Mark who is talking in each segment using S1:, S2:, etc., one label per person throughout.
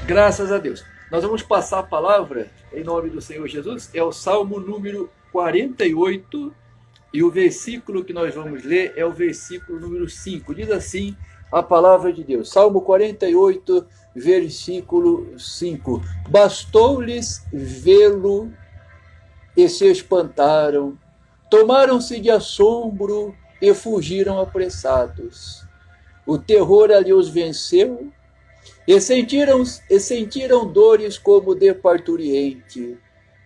S1: Graças a Deus. Nós vamos passar a palavra em nome do Senhor Jesus. É o Salmo número 48 e o versículo que nós vamos ler é o versículo número 5. Diz assim a palavra de Deus. Salmo 48, versículo 5. Bastou-lhes vê-lo e se espantaram. Tomaram-se de assombro e fugiram apressados. O terror ali os venceu e sentiram dores como de parturiente.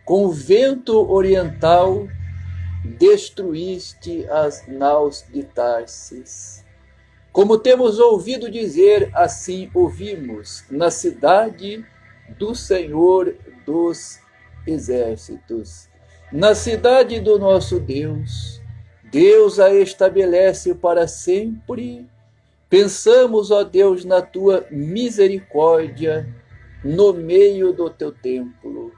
S1: Com o vento oriental destruíste as naus de Tarsis. Como temos ouvido dizer, assim ouvimos, na cidade do Senhor dos Exércitos, na cidade do nosso Deus. Deus a estabelece para sempre. Pensamos, ó Deus, na tua misericórdia no meio do teu templo.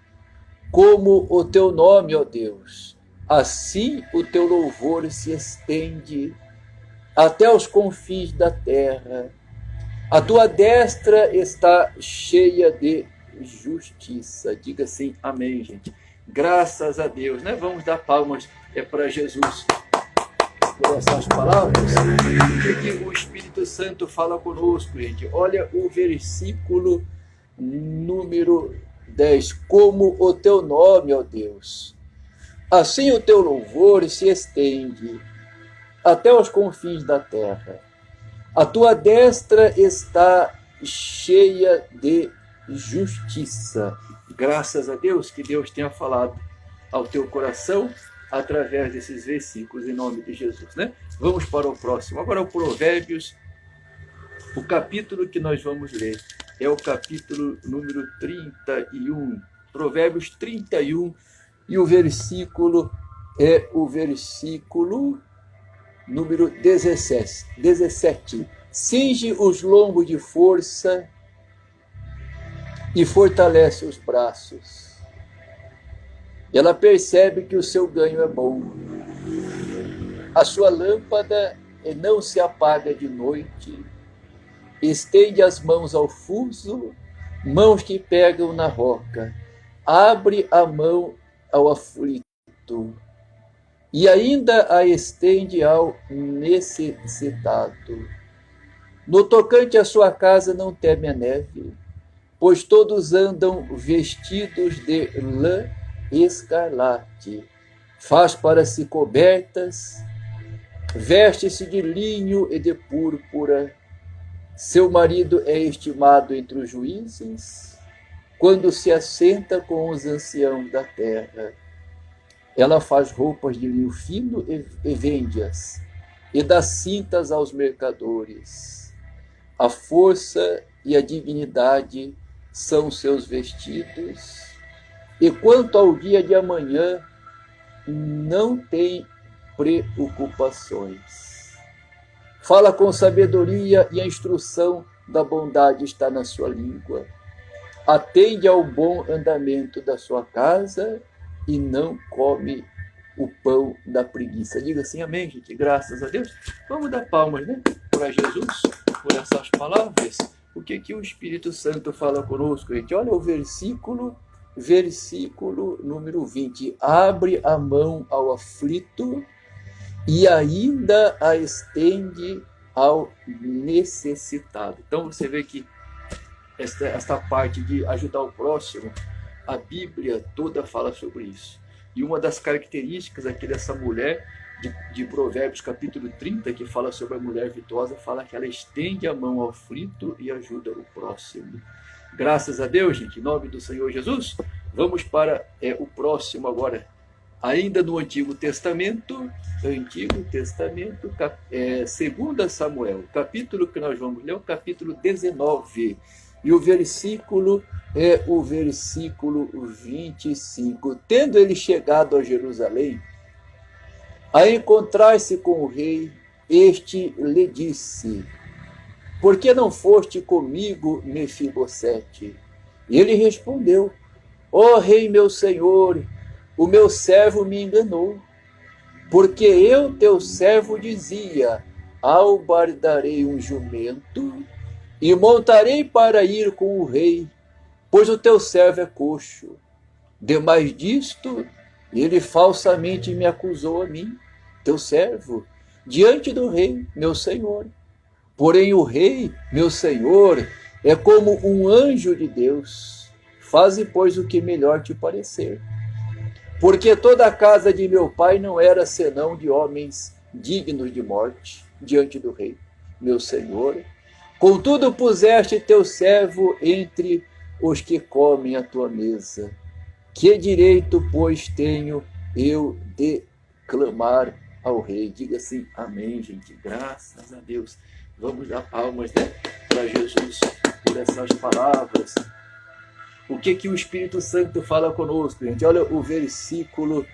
S1: Como o teu nome, ó Deus, assim o teu louvor se estende até os confins da terra. A tua destra está cheia de justiça. Diga assim, amém, gente. Graças a Deus, né? Vamos dar palmas para Jesus por essas palavras. O que o Espírito Santo fala conosco, gente? Olha o versículo número 10. Como o teu nome, ó Deus, assim o teu louvor se estende até os confins da terra. A tua destra está cheia de justiça. Graças a Deus que Deus tenha falado ao teu coração através desses versículos em nome de Jesus, né? Vamos para o próximo. Agora o Provérbios, o capítulo que nós vamos ler é o capítulo número 31. Provérbios 31 e o versículo é o versículo número 17. Cinge os lombos de força e fortalece os braços. Ela percebe que o seu ganho é bom. A sua lâmpada não se apaga de noite. Estende as mãos ao fuso, mãos que pegam na roca. Abre a mão ao aflito e ainda a estende ao necessitado. No tocante à sua casa não teme a neve, pois todos andam vestidos de lã escarlate. Faz para si cobertas, veste-se de linho e de púrpura. Seu marido é estimado entre os juízes, quando se assenta com os anciãos da terra. Ela faz roupas de linho fino e vende-as, e dá cintas aos mercadores. A força e a dignidade são seus vestidos, e quanto ao dia de amanhã, não tem preocupações. Fala com sabedoria e a instrução da bondade está na sua língua. Atende ao bom andamento da sua casa e não come o pão da preguiça. Diga assim, amém, gente. Graças a Deus. Vamos dar palmas, né, para Jesus, por essas palavras. O que o Espírito Santo fala conosco, gente? Olha o versículo número 20. Abre a mão ao aflito e ainda a estende ao necessitado. Então você vê que esta parte de ajudar o próximo, a Bíblia toda fala sobre isso. E uma das características aqui dessa mulher, de Provérbios capítulo 30, que fala sobre a mulher virtuosa, fala que ela estende a mão ao aflito e ajuda o próximo. Graças a Deus, gente, em nome do Senhor Jesus. Vamos para o próximo agora. Ainda no Antigo Testamento, 2 Samuel, o capítulo que nós vamos ler é o capítulo 19. E o versículo é o versículo 25. Tendo ele chegado a Jerusalém, a encontrar-se com o rei, este lhe disse: por que não foste comigo, Mefibosete? E ele respondeu: ó rei meu senhor, o meu servo me enganou, porque eu, teu servo, dizia: albardarei um jumento e montarei para ir com o rei, pois o teu servo é coxo. Demais disto, ele falsamente me acusou a mim, teu servo, diante do rei, meu senhor. Porém o rei, meu senhor, é como um anjo de Deus. Faze, pois, o que melhor te parecer. Porque toda a casa de meu pai não era senão de homens dignos de morte, diante do rei, meu senhor. Contudo puseste teu servo entre os que comem a tua mesa. Que direito, pois, tenho eu de clamar ao rei? Diga assim, amém, gente, graças a Deus. Vamos dar palmas, né, para Jesus por essas palavras. O que o Espírito Santo fala conosco, gente? Olha o versículo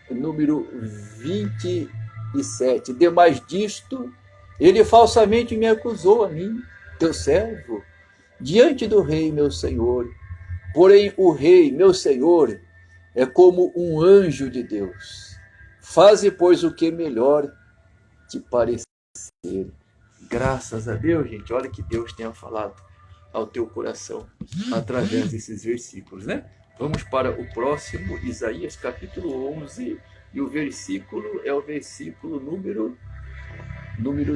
S1: número 27. Demais disto, ele falsamente me acusou a mim, teu servo, diante do rei, meu senhor. Porém o rei, meu senhor, é como um anjo de Deus. Faze, pois, o que melhor te parecer. Graças a Deus, gente. Olha que Deus tenha falado ao teu coração através desses versículos, né? Vamos para o próximo, Isaías capítulo 11, e o versículo é o versículo número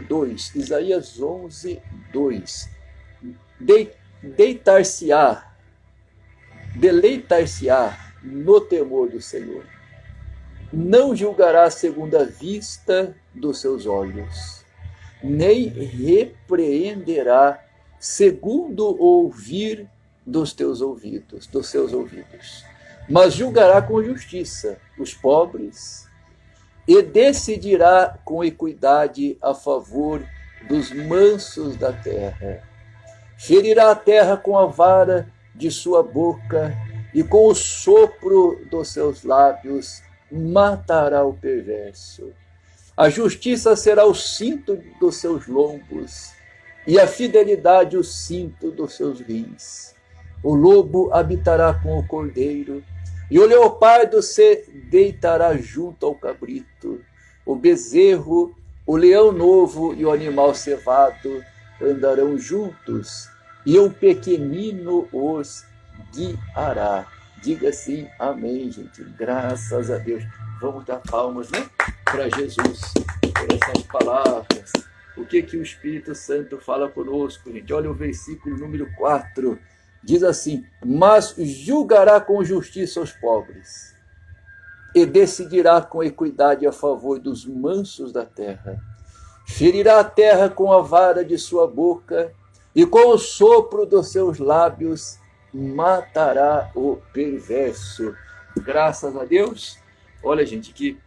S1: 2. Isaías 11, 2. Deleitar-se-á no temor do Senhor. Não julgará segundo a vista dos seus olhos, nem repreenderá segundo o ouvir dos seus ouvidos, mas julgará com justiça os pobres e decidirá com equidade a favor dos mansos da terra. Ferirá a terra com a vara de sua boca e com o sopro dos seus lábios matará o perverso. A justiça será o cinto dos seus lombos e a fidelidade o cinto dos seus rins. O lobo habitará com o cordeiro, e o leopardo se deitará junto ao cabrito. O bezerro, o leão novo e o animal cevado andarão juntos, e o pequenino os guiará. Diga assim, amém, gente. Graças a Deus. Vamos dar palmas, né, para Jesus, por essas palavras. O que o Espírito Santo fala conosco, gente? Olha o versículo número 4. Diz assim, mas julgará com justiça os pobres e decidirá com equidade a favor dos mansos da terra. Ferirá a terra com a vara de sua boca e com o sopro dos seus lábios matará o perverso. Graças a Deus. Olha, gente, que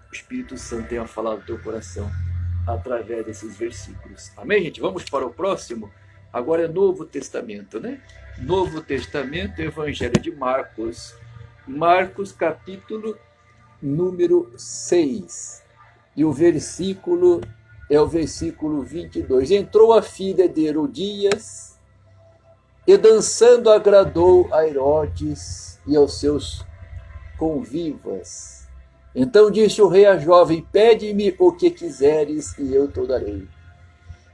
S1: o Espírito Santo tenha falado no teu coração através desses versículos. Amém, gente? Vamos para o próximo. Agora é Novo Testamento, né? Novo Testamento, Evangelho de Marcos. Marcos, capítulo número 6. E o versículo é o versículo 22. Entrou a filha de Herodias e dançando agradou a Herodes e aos seus convivas. Então disse o rei à jovem, pede-me o que quiseres e eu te darei.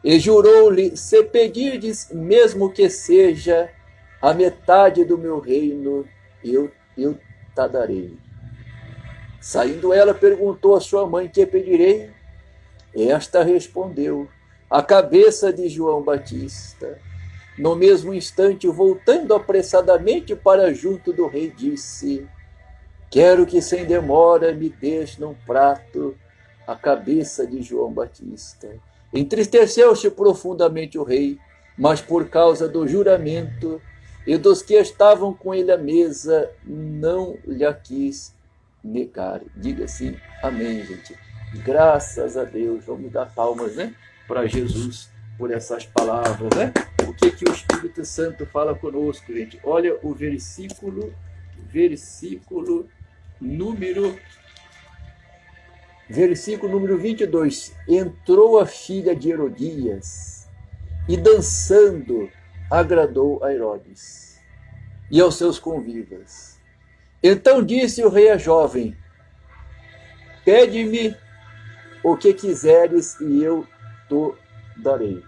S1: E jurou-lhe, se pedirdes, mesmo que seja a metade do meu reino, eu te darei. Saindo ela, perguntou à sua mãe, que pedirei? Esta respondeu, a cabeça de João Batista. No mesmo instante, voltando apressadamente para junto do rei, disse, quero que sem demora me des num prato a cabeça de João Batista. Entristeceu-se profundamente o rei, mas por causa do juramento e dos que estavam com ele à mesa, não lhe quis negar. Diga assim, amém, gente. Graças a Deus. Vamos dar palmas, né, para Jesus por essas palavras, né? O que o Espírito Santo fala conosco, gente? Olha o versículo número 22. Entrou a filha de Herodias e dançando agradou a Herodes e aos seus convivas. Então disse o rei à jovem, pede-me o que quiseres e eu te darei.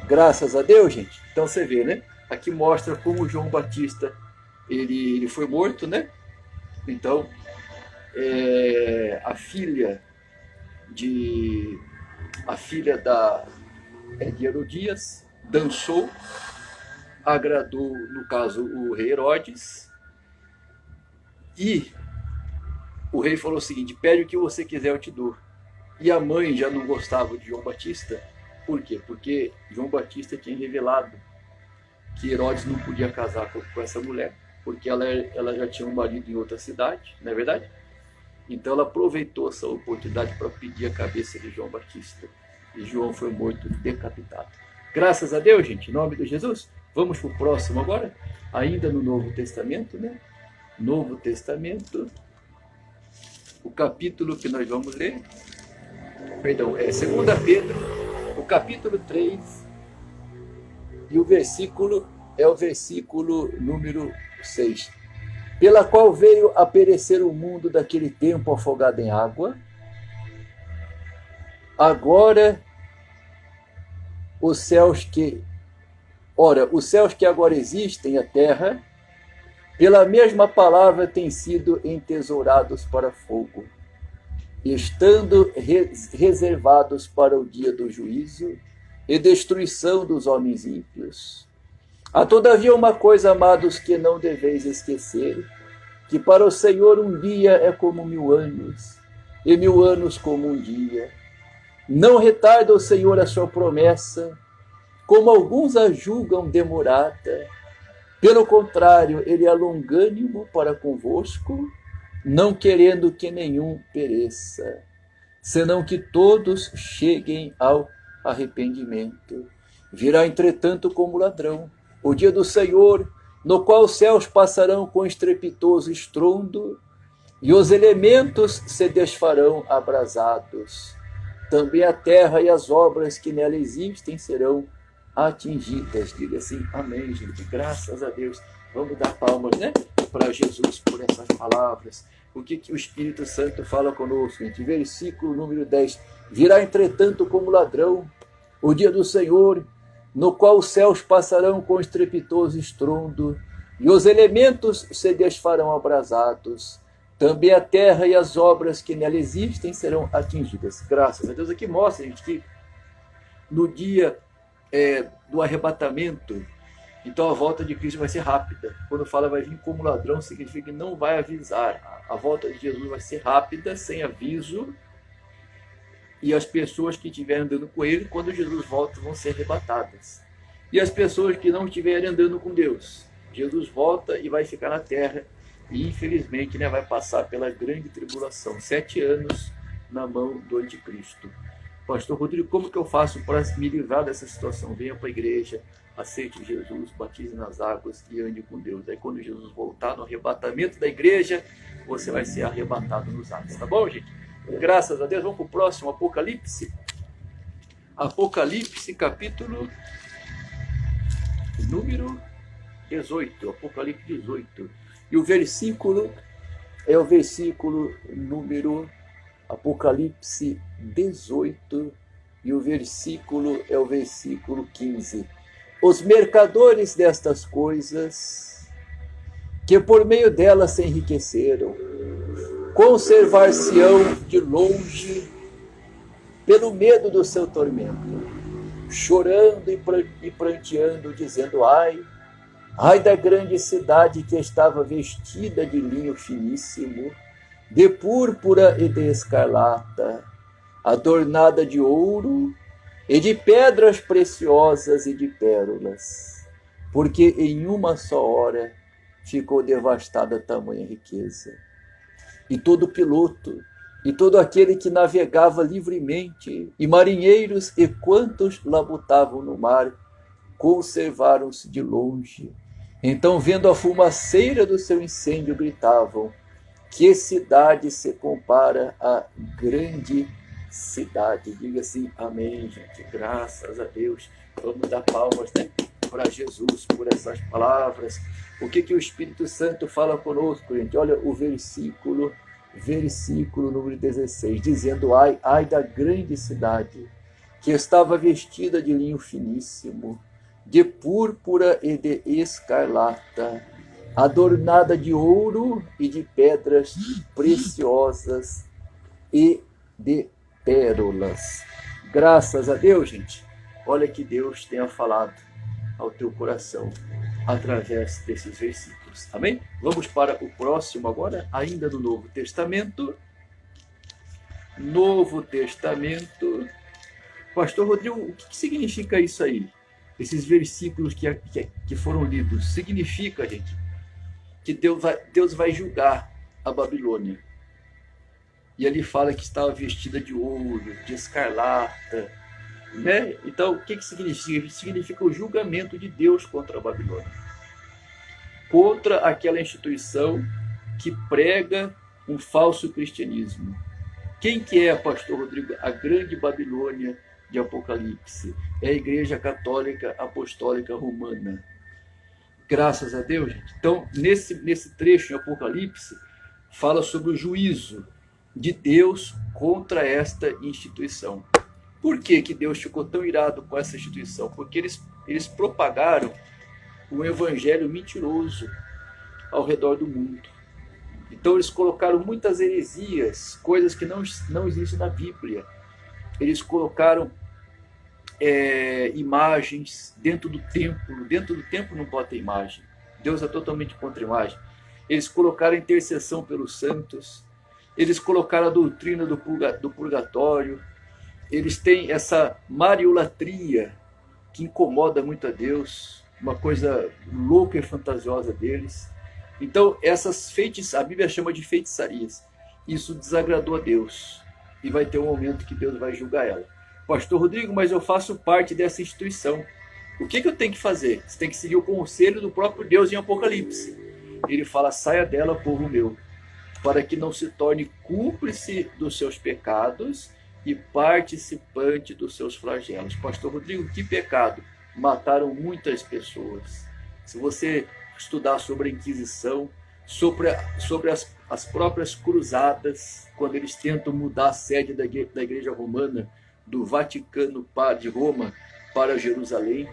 S1: Graças a Deus, gente. Então você vê, né? aqui mostra como João Batista ele foi morto, né? Então, a filha de Herodias dançou, agradou, no caso, o rei Herodes, e o rei falou o seguinte: pede o que você quiser, eu te dou. E a mãe já não gostava de João Batista. Por quê? Porque João Batista tinha revelado que Herodes não podia casar com essa mulher, porque ela já tinha um marido em outra cidade, não é verdade? Então ela aproveitou essa oportunidade para pedir a cabeça de João Batista. E João foi morto decapitado. Graças a Deus, gente, em nome de Jesus. Vamos para o próximo agora, ainda no Novo Testamento, né? Novo Testamento, o capítulo que nós vamos ler, perdão, é 2 Pedro, o capítulo 3, e o versículo é o versículo número 6. Pela qual veio a perecer o mundo daquele tempo afogado em água, agora os céus que agora existem, a terra, pela mesma palavra têm sido entesourados para fogo, estando reservados para o dia do juízo e destruição dos homens ímpios. Há todavia uma coisa, amados, que não deveis esquecer, que para o Senhor um dia é como 1000 anos, e 1000 anos como um dia. Não retarda o Senhor a sua promessa, como alguns a julgam demorada. Pelo contrário, ele é longânimo para convosco, não querendo que nenhum pereça, senão que todos cheguem ao arrependimento. Virá, entretanto, como ladrão o dia do Senhor, no qual os céus passarão com estrepitoso estrondo, e os elementos se desfarão abrasados. Também a terra e as obras que nela existem serão atingidas. Diga assim, amém, gente. Graças a Deus. Vamos dar palmas, né, para Jesus por essas palavras. O que o Espírito Santo fala conosco, gente? Versículo número 10. Virá, entretanto, como ladrão o dia do Senhor, no qual os céus passarão com estrepitoso estrondo, e os elementos se desfarão abrasados. Também a terra e as obras que nela existem serão atingidas. Graças a Deus. Aqui mostra, gente, que no dia do arrebatamento, então a volta de Cristo vai ser rápida. Quando fala vai vir como ladrão, significa que não vai avisar. A volta de Jesus vai ser rápida, sem aviso, e as pessoas que estiverem andando com ele, quando Jesus volta, vão ser arrebatadas. E as pessoas que não estiverem andando com Deus, Jesus volta e vai ficar na terra, e infelizmente, né, vai passar pela grande tribulação, 7 anos na mão do anticristo. Pastor Rodrigo, como que eu faço para me livrar dessa situação? Venha para a igreja, aceite Jesus, batize nas águas e ande com Deus. Aí quando Jesus voltar no arrebatamento da igreja, você vai ser arrebatado nos ares. Tá bom, gente? Graças a Deus. Vamos para o próximo, Apocalipse. Apocalipse, capítulo número 18. Apocalipse 18. E o versículo é o versículo número Apocalipse 18, e o versículo é o versículo 15. Os mercadores destas coisas, que por meio delas se enriqueceram, conservar-se-ão de longe pelo medo do seu tormento, chorando e pranteando, dizendo: ai da grande cidade que estava vestida de linho finíssimo, de púrpura e de escarlata, adornada de ouro e de pedras preciosas e de pérolas, porque em uma só hora ficou devastada tamanha riqueza. E todo piloto, e todo aquele que navegava livremente, e marinheiros e quantos labutavam no mar, conservaram-se de longe. Então, vendo a fumaceira do seu incêndio, gritavam: que cidade se compara à grande cidade? Diga assim, amém, gente. Graças a Deus. Vamos dar palmas, né, para Jesus por essas palavras. O que o Espírito Santo fala conosco, gente? Olha o versículo número 16, dizendo: ai da grande cidade, que estava vestida de linho finíssimo, de púrpura e de escarlata, adornada de ouro e de pedras preciosas e de pérolas. Graças a Deus, gente. Olha que Deus tenha falado ao teu coração através desses versículos. Amém? Vamos para o próximo agora, ainda no Novo Testamento. Novo Testamento. Pastor Rodrigo, o que significa isso aí? Esses versículos que foram lidos. Significa, gente, que Deus vai julgar a Babilônia. E ele fala que estava vestida de ouro, de escarlata, né? Então, o que significa? Significa o julgamento de Deus contra a Babilônia. Contra aquela instituição que prega um falso cristianismo. Quem que é, pastor Rodrigo? A grande Babilônia de Apocalipse. É a Igreja Católica Apostólica Romana. Graças a Deus, gente. Então, nesse trecho em Apocalipse, fala sobre o juízo de Deus contra esta instituição. Por que Deus ficou tão irado com essa instituição? Porque eles propagaram um evangelho mentiroso ao redor do mundo. Então eles colocaram muitas heresias, coisas que não existem na Bíblia. Eles colocaram imagens dentro do templo. Dentro do templo não pode ter imagem. Deus é totalmente contra a imagem. Eles colocaram intercessão pelos santos. Eles colocaram a doutrina do purgatório. Eles têm essa mariolatria que incomoda muito a Deus, uma coisa louca e fantasiosa deles. Então, a Bíblia chama de feitiçarias. Isso desagradou a Deus. E vai ter um momento que Deus vai julgar ela. Pastor Rodrigo, mas eu faço parte dessa instituição. O que eu tenho que fazer? Você tem que seguir o conselho do próprio Deus em Apocalipse. Ele fala, saia dela, povo meu, para que não se torne cúmplice dos seus pecados e participante dos seus flagelos. Pastor Rodrigo, que pecado? Mataram muitas pessoas. Se você estudar sobre a Inquisição, sobre as próprias cruzadas, quando eles tentam mudar a sede da Igreja Romana, do Vaticano de Roma para Jerusalém,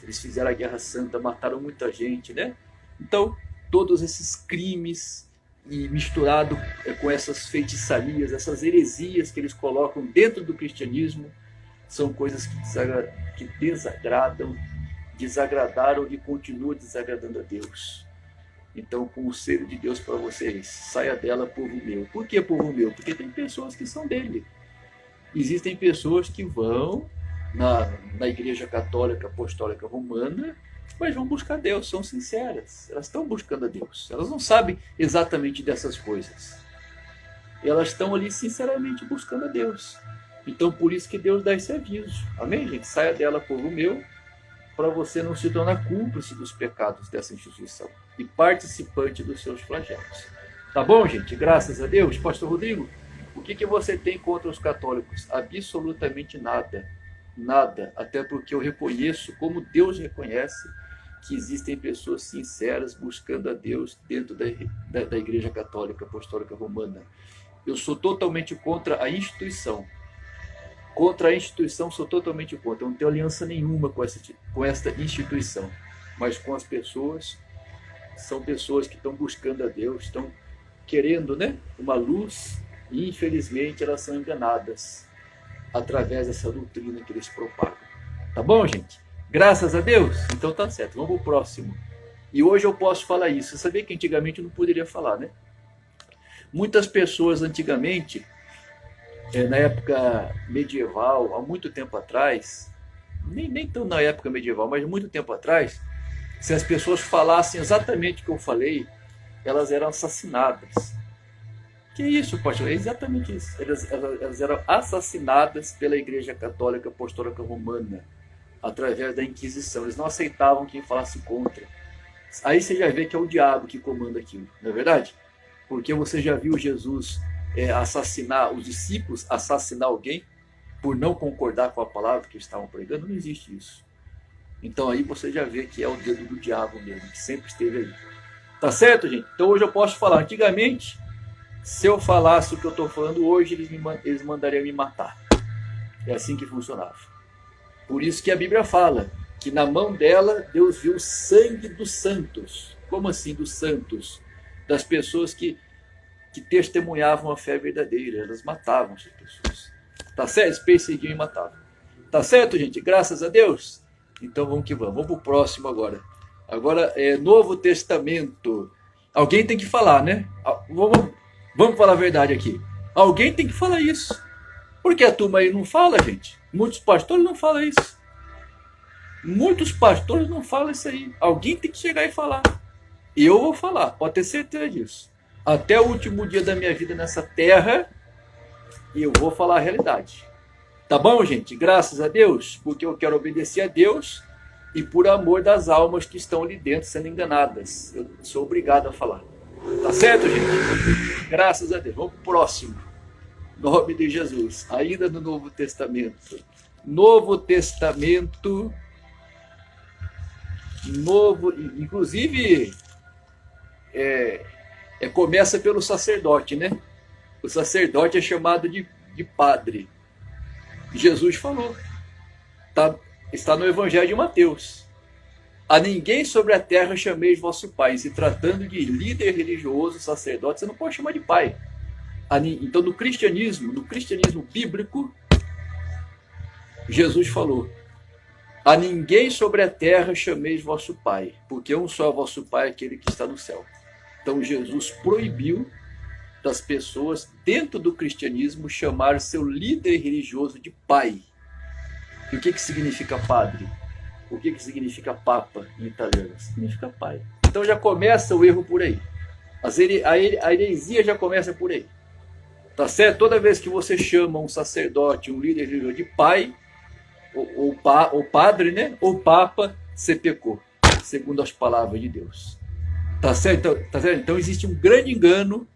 S1: eles fizeram a Guerra Santa, mataram muita gente, né? Então, todos esses crimes, e misturado com essas feitiçarias, essas heresias que eles colocam dentro do cristianismo, são coisas que desagradaram e continuam desagradando a Deus. Então, o conselho de Deus para vocês, saia dela, povo meu. Por que povo meu? Porque tem pessoas que são dele. Existem pessoas que vão na Igreja Católica Apostólica Romana, mas vão buscar Deus, são sinceras. Elas estão buscando a Deus. Elas não sabem exatamente dessas coisas. Elas estão ali sinceramente buscando a Deus. Então, por isso que Deus dá esse aviso. Amém, gente? Saia dela, povo meu, para você não se tornar cúmplice dos pecados dessa instituição e participante dos seus flagelos. Tá bom, gente? Graças a Deus. Pastor Rodrigo, o que você tem contra os católicos? Absolutamente nada. Nada. Até porque eu reconheço, como Deus reconhece, que existem pessoas sinceras buscando a Deus dentro da Igreja Católica Apostólica Romana. Eu sou totalmente contra a instituição. Contra a instituição, sou totalmente contra. Eu não tenho aliança nenhuma com esta instituição. Mas com as pessoas, são pessoas que estão buscando a Deus, estão querendo, né, uma luz, e infelizmente elas são enganadas através dessa doutrina que eles propagam. Tá bom, gente? Graças a Deus? Então tá certo, vamos pro próximo. E hoje eu posso falar isso. Você sabia que antigamente eu não poderia falar, né? Muitas pessoas antigamente, na época medieval, há muito tempo atrás, nem tão na época medieval, mas muito tempo atrás, se as pessoas falassem exatamente o que eu falei, elas eram assassinadas. Que isso, pastor? É exatamente isso. Elas eram assassinadas pela Igreja Católica Apostólica Romana, através da Inquisição. Eles não aceitavam quem falasse contra. Aí você já vê que é o diabo que comanda aquilo, não é verdade? Porque você já viu Jesus assassinar os discípulos, assassinar alguém por não concordar com a palavra que eles estavam pregando? Não existe isso. Então aí você já vê que é o dedo do diabo mesmo, que sempre esteve aí. Tá certo, gente? Então hoje eu posso falar. Antigamente, se eu falasse o que eu estou falando hoje, eles mandariam me matar. É assim que funcionava. Por isso que a Bíblia fala que na mão dela Deus viu o sangue dos santos. Como assim dos santos? Das pessoas que testemunhavam a fé verdadeira. Elas matavam essas pessoas. Tá certo? Eles perseguiam e matavam. Tá certo, gente? Graças a Deus. Então vamos que vamos. Vamos pro próximo agora. Agora é Novo Testamento. Alguém tem que falar, né? Vamos falar a verdade aqui. Alguém tem que falar isso. Porque a turma aí não fala, gente. Muitos pastores não falam isso. Muitos pastores não falam isso aí. Alguém tem que chegar e falar. E eu vou falar, pode ter certeza disso. Até o último dia da minha vida nessa terra, eu vou falar a realidade. Tá bom, gente? Graças a Deus, porque eu quero obedecer a Deus e por amor das almas que estão ali dentro sendo enganadas. Eu sou obrigado a falar. Tá certo, gente? Graças a Deus. Vamos pro próximo. Em nome de Jesus. Ainda no Novo Testamento. Novo Testamento. Inclusive, começa pelo sacerdote, né? O sacerdote é chamado de padre. Jesus falou. Está no Evangelho de Mateus. A ninguém sobre a terra chameis vosso pai. Se tratando de líder religioso, sacerdote, você não pode chamar de pai. Então, no cristianismo bíblico, Jesus falou: a ninguém sobre a terra chameis vosso pai, porque um só é vosso pai, aquele que está no céu. Então, Jesus proibiu das pessoas, dentro do cristianismo, chamar seu líder religioso de pai. E o que significa padre? O que significa papa em italiano? Significa pai. Então já começa o erro por aí. A heresia já começa por aí. Tá certo? Toda vez que você chama um sacerdote, um líder religioso de pai, ou padre, né? Ou papa, você pecou, segundo as palavras de Deus. Tá certo? Tá certo? Então existe um grande engano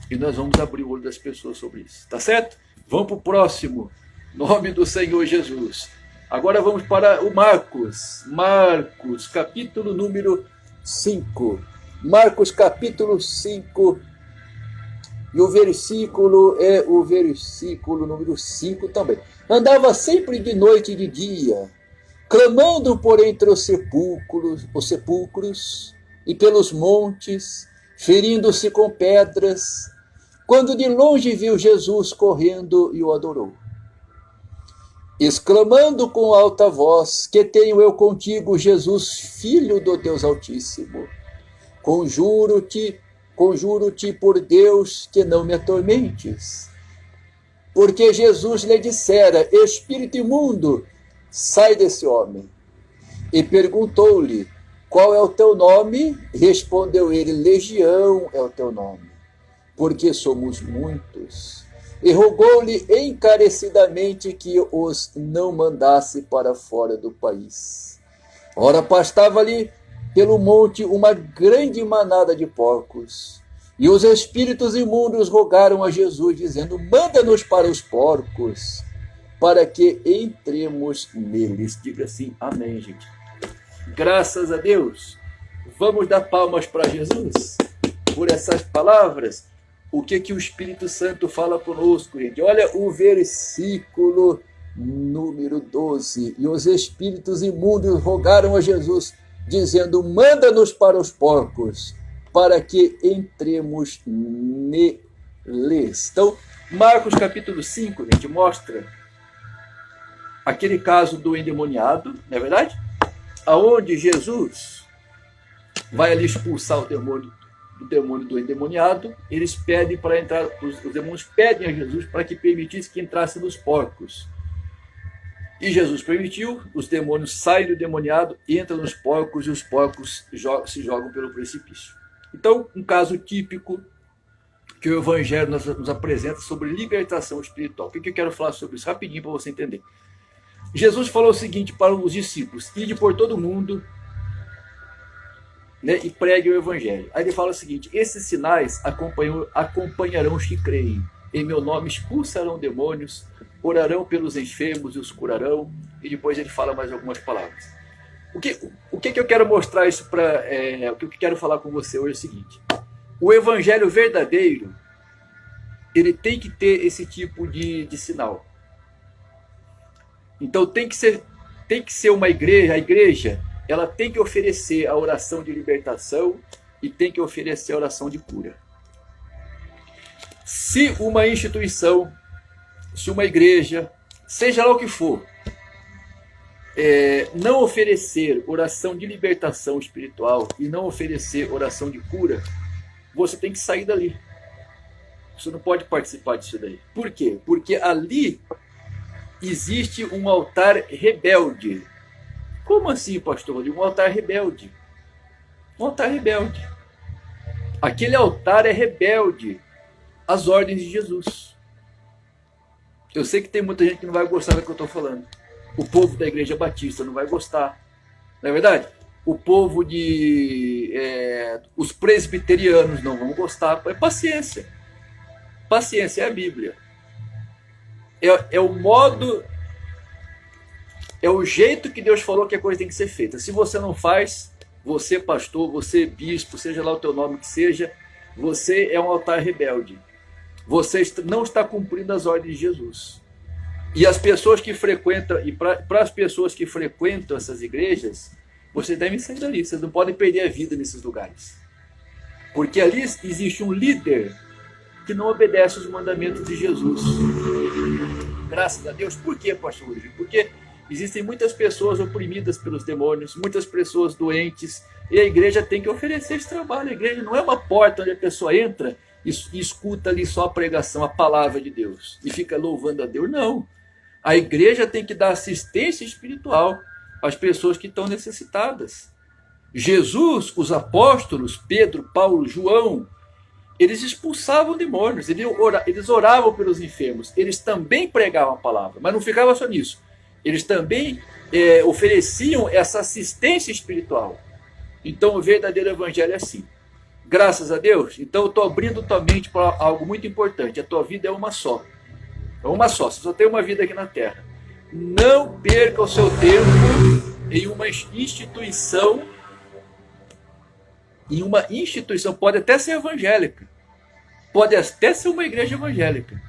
S1: e nós vamos abrir o olho das pessoas sobre isso. Tá certo? Vamos para o próximo. Nome do Senhor Jesus. Agora vamos para o Marcos. Marcos, capítulo número 5. Marcos, capítulo 5. E o versículo é o versículo número 5 também. Andava sempre de noite e de dia, clamando por entre os sepulcros e pelos montes, ferindo-se com pedras, quando de longe viu Jesus correndo e o adorou. Exclamando com alta voz: que tenho eu contigo, Jesus, Filho do Deus Altíssimo? Conjuro-te por Deus que não me atormentes. Porque Jesus lhe dissera: espírito imundo, sai desse homem. E perguntou-lhe: qual é o teu nome? Respondeu ele: Legião é o teu nome, porque somos muitos. E rogou-lhe encarecidamente que os não mandasse para fora do país. Ora, pastava ali pelo monte uma grande manada de porcos. E os espíritos imundos rogaram a Jesus, dizendo: manda-nos para os porcos, para que entremos neles. Diga assim, amém, gente. Graças a Deus. Vamos dar palmas para Jesus por essas palavras. O que o Espírito Santo fala conosco, gente? Olha o versículo número 12. E os espíritos imundos rogaram a Jesus, dizendo: manda-nos para os porcos, para que entremos neles. Então, Marcos capítulo 5, gente, mostra aquele caso do endemoniado, não é verdade? Aonde Jesus vai ali expulsar o demônio do endemoniado. Eles pedem para entrar, os demônios pedem a Jesus para que permitisse que entrasse nos porcos. E Jesus permitiu, os demônios saem do endemoniado, entram nos porcos e os porcos se jogam pelo precipício. Então, um caso típico que o Evangelho nos apresenta sobre libertação espiritual. O que eu quero falar sobre isso? Rapidinho para você entender. Jesus falou o seguinte para os discípulos: ide por todo mundo, né, e pregue o Evangelho. Aí ele fala o seguinte: esses sinais acompanharão os que creem. Em meu nome expulsarão demônios, orarão pelos enfermos e os curarão. E depois ele fala mais algumas palavras. O que eu quero mostrar isso para... o que eu quero falar com você hoje é o seguinte: o Evangelho verdadeiro, ele tem que ter esse tipo de sinal. Então tem que ser tem que ser uma igreja, a igreja, ela tem que oferecer a oração de libertação e tem que oferecer a oração de cura. Se uma instituição, se uma igreja, seja lá o que for, não oferecer oração de libertação espiritual e não oferecer oração de cura, você tem que sair dali. Você não pode participar disso daí. Por quê? Porque ali existe um altar rebelde. Como assim, pastor? Um altar rebelde. Um altar rebelde. Aquele altar é rebelde às ordens de Jesus. Eu sei que tem muita gente que não vai gostar do que eu estou falando. O povo da Igreja Batista não vai gostar. Não é verdade? O povo os presbiterianos não vão gostar. É paciência. Paciência é a Bíblia. É o modo, é o jeito que Deus falou que a coisa tem que ser feita. Se você não faz, você pastor, você bispo, seja lá o teu nome que seja, você é um altar rebelde. Você não está cumprindo as ordens de Jesus. E as pessoas que frequentam, e para as pessoas que frequentam essas igrejas, vocês devem sair dali. Vocês não podem perder a vida nesses lugares. Porque ali existe um líder que não obedece os mandamentos de Jesus. Graças a Deus. Por quê, pastor Rodrigo? Porque existem muitas pessoas oprimidas pelos demônios, muitas pessoas doentes, e a igreja tem que oferecer esse trabalho. A igreja não é uma porta onde a pessoa entra e escuta ali só a pregação, a palavra de Deus, e fica louvando a Deus. Não. A igreja tem que dar assistência espiritual às pessoas que estão necessitadas. Jesus, os apóstolos, Pedro, Paulo, João, eles expulsavam demônios, eles oravam pelos enfermos, eles também pregavam a palavra, mas não ficava só nisso. Eles também ofereciam essa assistência espiritual. Então o verdadeiro evangelho é assim. Graças a Deus, então eu estou abrindo tua mente para algo muito importante. A tua vida é uma só. É uma só, você só tem uma vida aqui na Terra. Não perca o seu tempo em uma instituição, pode até ser evangélica, pode até ser uma igreja evangélica,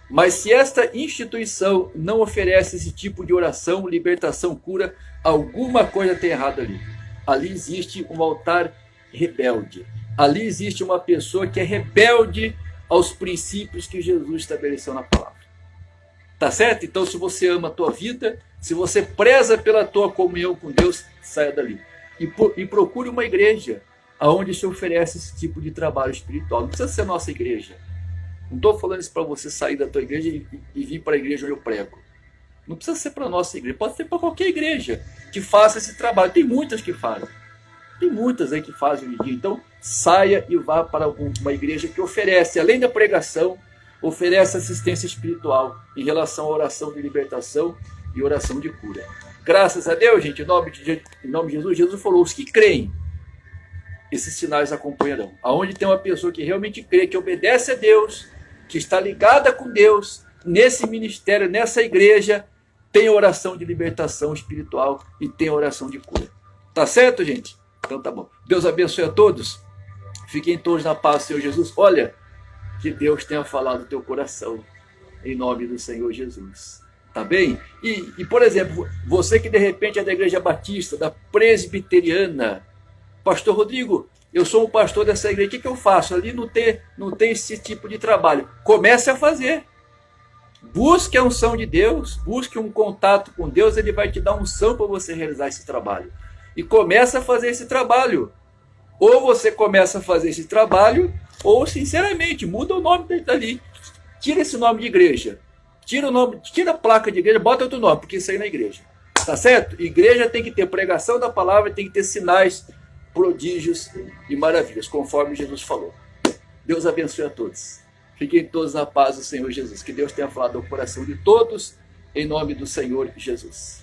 S1: mas se esta instituição não oferece esse tipo de oração, libertação, cura, alguma coisa tem errado ali. Ali existe um altar rebelde, ali existe uma pessoa que é rebelde aos princípios que Jesus estabeleceu na palavra. Tá certo? Então, se você ama a tua vida, se você preza pela tua comunhão com Deus, saia dali e procure uma igreja aonde se oferece esse tipo de trabalho espiritual. Não precisa ser a nossa igreja. Não estou falando isso para você sair da tua igreja e vir para a igreja onde eu prego. Não precisa ser para a nossa igreja. Pode ser para qualquer igreja que faça esse trabalho. Tem muitas que fazem. Tem muitas aí que fazem hoje em dia. Então, saia e vá para uma igreja que oferece, além da pregação, oferece assistência espiritual em relação à oração de libertação e oração de cura. Graças a Deus, gente, em nome de Jesus, Jesus falou, os que creem, esses sinais acompanharão. Aonde tem uma pessoa que realmente crê, que obedece a Deus, que está ligada com Deus, nesse ministério, nessa igreja, tem oração de libertação espiritual e tem oração de cura. Tá certo, gente? Então tá bom. Deus abençoe a todos. Fiquem todos na paz do Senhor Jesus. Olha, que Deus tenha falado no teu coração, em nome do Senhor Jesus. Tá bem? E por exemplo, você que de repente é da Igreja Batista, da Presbiteriana, pastor Rodrigo, eu sou um pastor dessa igreja, o que eu faço? Ali não tem esse tipo de trabalho. Comece a fazer. Busque a unção de Deus, busque um contato com Deus, Ele vai te dar unção para você realizar esse trabalho. E comece a fazer esse trabalho. Ou você começa a fazer esse trabalho, ou sinceramente, muda o nome dali. Tira esse nome de igreja. Tira a placa de igreja, bota outro nome, porque isso aí não é igreja. Tá certo? Igreja tem que ter pregação da palavra, tem que ter sinais, prodígios e maravilhas, conforme Jesus falou. Deus abençoe a todos. Fiquem todos na paz do Senhor Jesus. Que Deus tenha falado ao coração de todos, em nome do Senhor Jesus.